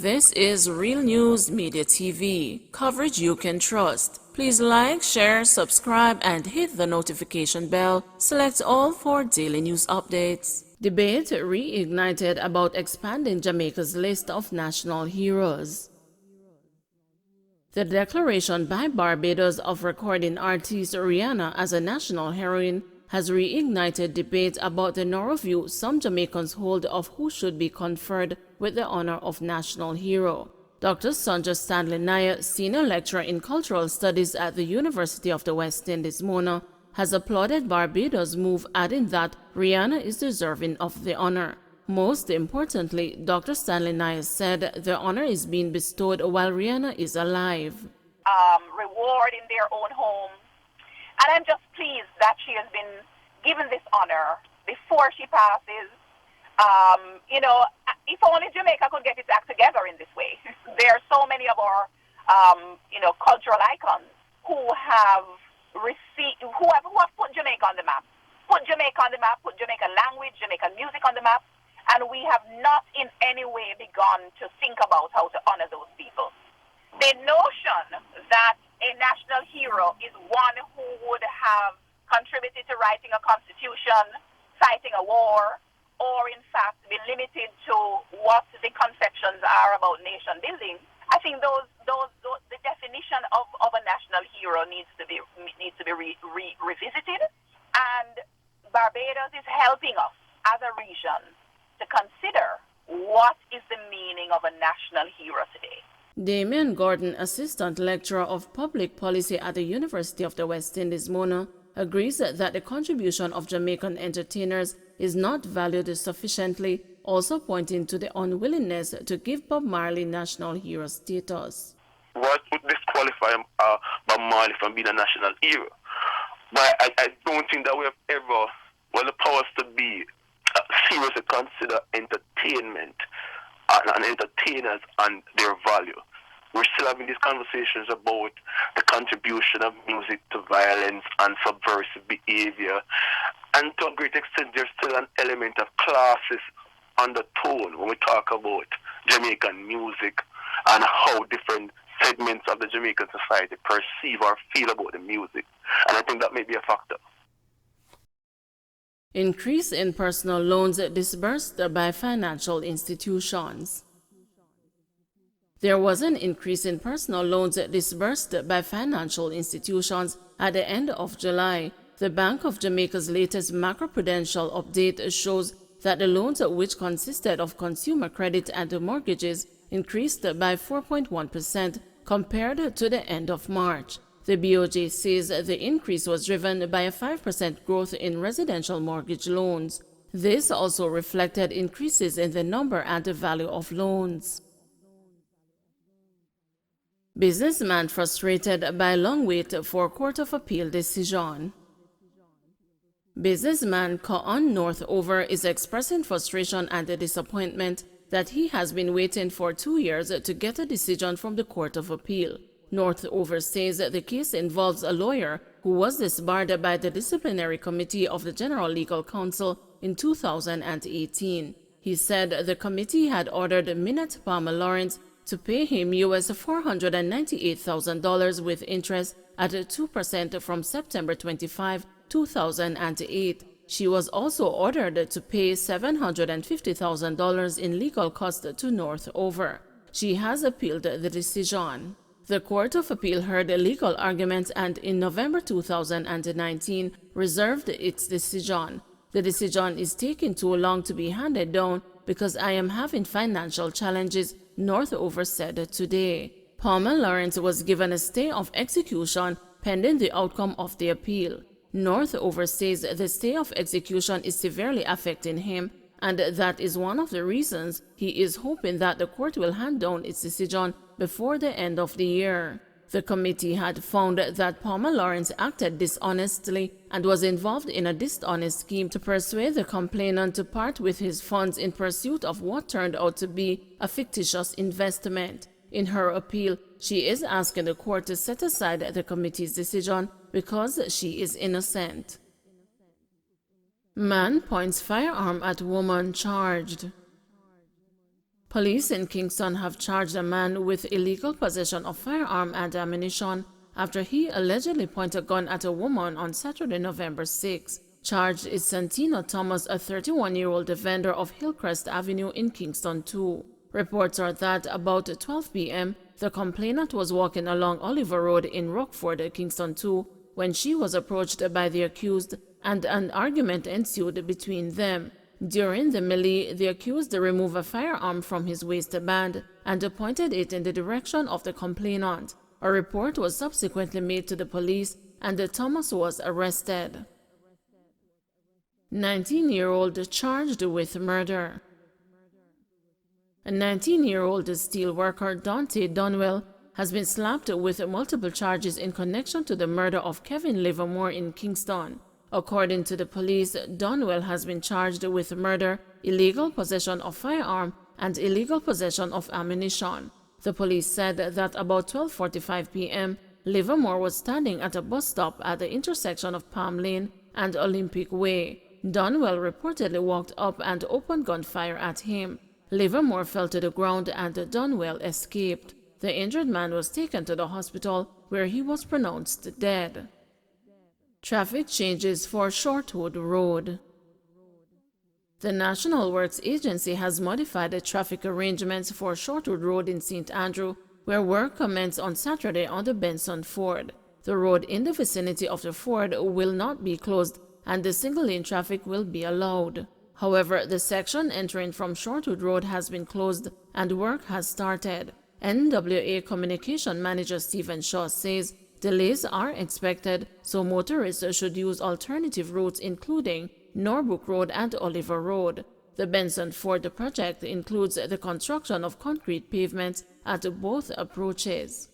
This is Real News Media TV, coverage you can trust. Please like, share, subscribe, and hit the notification bell. Select all for daily news updates. Debate reignited about expanding Jamaica's list of national heroes. The declaration by Barbados of recording artist Rihanna as a national heroine has reignited debate about the narrow view some Jamaicans hold of who should be conferred with the honor of national hero. Dr. Sonja Stanley Nair, senior lecturer in cultural studies at the University of the West Indies, Mona, has applauded Barbados' move, adding that Rihanna is deserving of the honor. Most importantly, Dr. Stanley Nair said the honor is being bestowed while Rihanna is alive. Reward in their own home. And I'm just pleased that she has been given this honor before she passes. If only Jamaica could get its act together in this way. There are so many of our, cultural icons who have put Jamaica on the map. Put Jamaican language, Jamaican music on the map. And we have not in any way begun to think about how to honor those people. The notion that a national hero is one who would have contributed to writing a constitution, fighting a war, or in fact be limited to what the conceptions are about nation building, I think the definition of a national hero needs to be revisited. And Barbados is helping us as a region to consider what is the meaning of a national hero today. Damian Gordon, assistant lecturer of public policy at the University of the West Indies, Mona, agrees that the contribution of Jamaican entertainers is not valued sufficiently, also pointing to the unwillingness to give Bob Marley national hero status. What would disqualify Bob Marley from being a national hero? But I don't think that we have ever, the powers to be, seriously consider entertainment and entertainers and their value. We're still having these conversations about the contribution of music to violence and subversive behavior. And to a great extent, there's still an element of classist undertone when we talk about Jamaican music and how different segments of the Jamaican society perceive or feel about the music. And I think that may be a factor. Increase in personal loans disbursed by financial institutions. There was an increase in personal loans disbursed by financial institutions at the end of July. The Bank of Jamaica's latest macroprudential update shows that the loans, which consisted of consumer credit and mortgages, increased by 4.1% compared to the end of March. The BOJ says the increase was driven by a 5% growth in residential mortgage loans. This also reflected increases in the number and the value of loans. Businessman frustrated by long wait for Court of Appeal decision. Businessman Ko'on Northover is expressing frustration and disappointment that he has been waiting for 2 years to get a decision from the Court of Appeal. Northover says the case involves a lawyer who was disbarred by the Disciplinary Committee of the General Legal Counsel in 2018. He said the committee had ordered Minette Palmer Lawrence to pay him US $498,000 with interest at 2% from September 25, 2008. She was also ordered to pay $750,000 in legal costs to Northover. She has appealed the decision. The Court of Appeal heard legal arguments and in November 2019 reserved its decision. The decision is taking too long to be handed down because I am having financial challenges, Northover said today. Palmer Lawrence was given a stay of execution pending the outcome of the appeal. Northover says the stay of execution is severely affecting him, and that is one of the reasons he is hoping that the court will hand down its decision before the end of the year. The committee had found that Palmer Lawrence acted dishonestly and was involved in a dishonest scheme to persuade the complainant to part with his funds in pursuit of what turned out to be a fictitious investment. In her appeal, she is asking the court to set aside the committee's decision because she is innocent. Man points firearm at woman charged. Police in Kingston have charged a man with illegal possession of firearm and ammunition after he allegedly pointed a gun at a woman on Saturday, November 6. Charged is Santino Thomas, a 31-year-old vendor of Hillcrest Avenue in Kingston 2. Reports are that about 12 p.m., the complainant was walking along Oliver Road in Rockford, Kingston 2, when she was approached by the accused and an argument ensued between them. During the melee, the accused removed a firearm from his waistband and pointed it in the direction of the complainant. A report was subsequently made to the police and Thomas was arrested. 19-year-old charged with murder. A 19-year-old steel worker, Dante Dunwell, has been slapped with multiple charges in connection to the murder of Kevin Livermore in Kingston. According to the police, Dunwell has been charged with murder, illegal possession of firearm, and illegal possession of ammunition. The police said that about 12:45 p.m., Livermore was standing at a bus stop at the intersection of Palm Lane and Olympic Way. Dunwell reportedly walked up and opened gunfire at him. Livermore fell to the ground and Dunwell escaped. The injured man was taken to the hospital where he was pronounced dead. Traffic changes for Shortwood Road. The National Works Agency has modified the traffic arrangements for Shortwood Road in St. Andrew, where work commenced on Saturday on the Benson Ford. The road in the vicinity of the Ford will not be closed and the single-lane traffic will be allowed. However, the section entering from Shortwood Road has been closed and work has started. NWA Communication Manager Stephen Shaw says delays are expected, so motorists should use alternative routes including Norbrook Road and Oliver Road. The Benson Ford project includes the construction of concrete pavements at both approaches.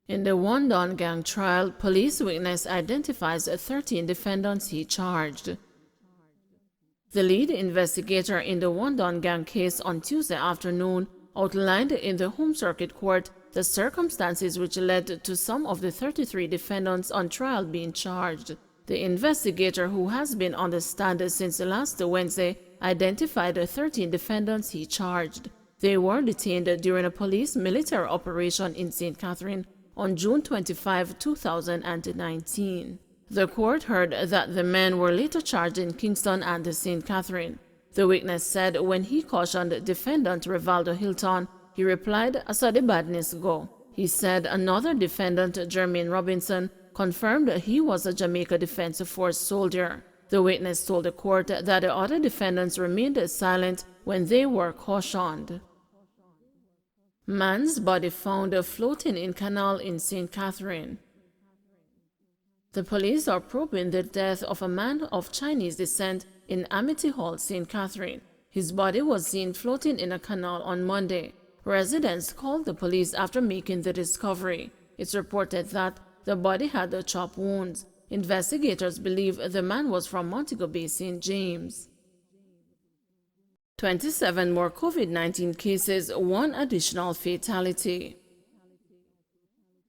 In the Wandon gang trial, police witness identifies 13 defendants he charged. The lead investigator in the Wandon gang case on Tuesday afternoon outlined in the Home Circuit Court the circumstances which led to some of the 33 defendants on trial being charged. The investigator, who has been on the stand since last Wednesday, identified the 13 defendants he charged. They were detained during a police military operation in St. Catherine on June 25, 2019. The court heard that the men were later charged in Kingston and St. Catherine. The witness said when he cautioned defendant Rivaldo Hilton, he replied, "I saw the badness go." He said another defendant, Jermaine Robinson, confirmed he was a Jamaica Defense Force soldier. The witness told the court that the other defendants remained silent when they were cautioned. Man's body found floating in Canal in St. Catherine. The police are probing the death of a man of Chinese descent in Amity Hall, St. Catherine. His body was seen floating in a canal on Monday. Residents called the police after making the discovery. It's reported that the body had chop wounds. Investigators believe the man was from Montego Bay, St. James. 27 more COVID-19 cases, one additional fatality.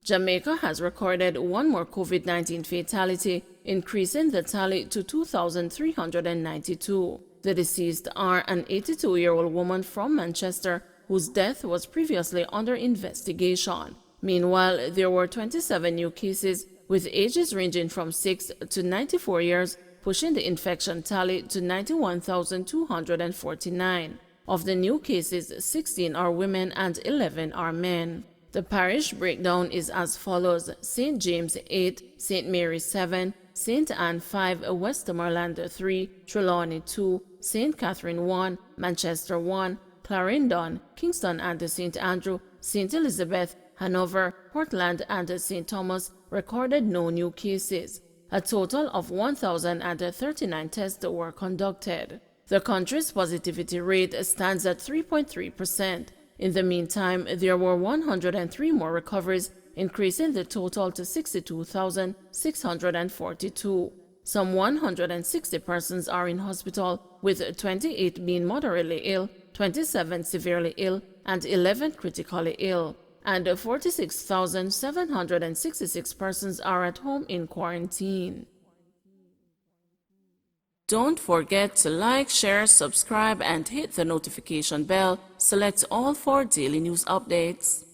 Jamaica has recorded one more COVID-19 fatality, increasing the tally to 2,392. The deceased are an 82-year-old woman from Manchester whose death was previously under investigation. Meanwhile, there were 27 new cases with ages ranging from 6 to 94 years, pushing the infection tally to 91,249. Of the new cases, 16 are women and 11 are men. The parish breakdown is as follows: St. James 8, St. Mary 7, St. Anne 5, Westmoreland 3, Trelawney 2, St. Catherine 1, Manchester 1, Clarendon, Kingston and St. Andrew, St. Elizabeth, Hanover, Portland and St. Thomas recorded no new cases. A total of 1,039 tests were conducted. The country's positivity rate stands at 3.3%. In the meantime, there were 103 more recoveries, increasing the total to 62,642. Some 160 persons are in hospital, with 28 being moderately ill, 27 severely ill, and 11 critically ill. And 46,766 persons are at home in quarantine. Don't forget to like, share, subscribe, and hit the notification bell. Select all for daily news updates.